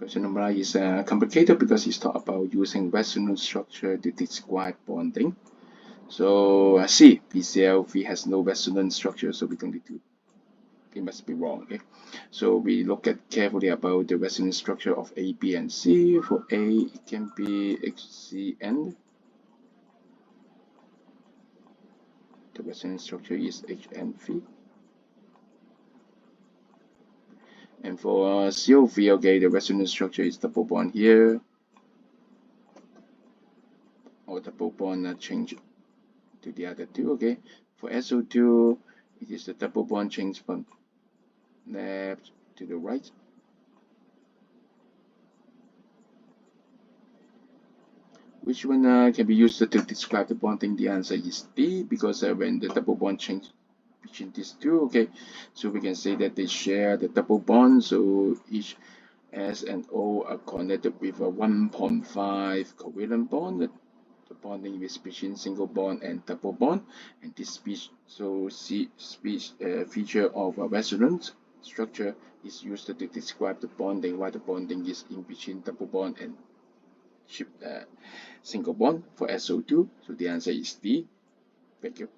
Question number 9 is complicated because it's talk about using resonance structure to describe bonding. So C, BCl3 has no resonance structure, so we don't need to. It must be wrong. Okay, so we look at carefully about the resonance structure of A, B, and C. For A, it can be HCN. The resonance structure is HN3. And for CO3, okay, the resonance structure is double bond here, or double bond change to the other two. Okay, for SO2, it is the double bond change from left to the right. Which one can be used to describe the bonding? The answer is D, because when the double bond change between these two, okay, so we can say that they share the double bond, so each S and O are connected with a 1.5 covalent bond. The bonding is between single bond and double bond, and this feature of a resonance structure is used to describe the bonding, while the bonding is in between double bond and single bond for SO2. So the answer is D. Thank you.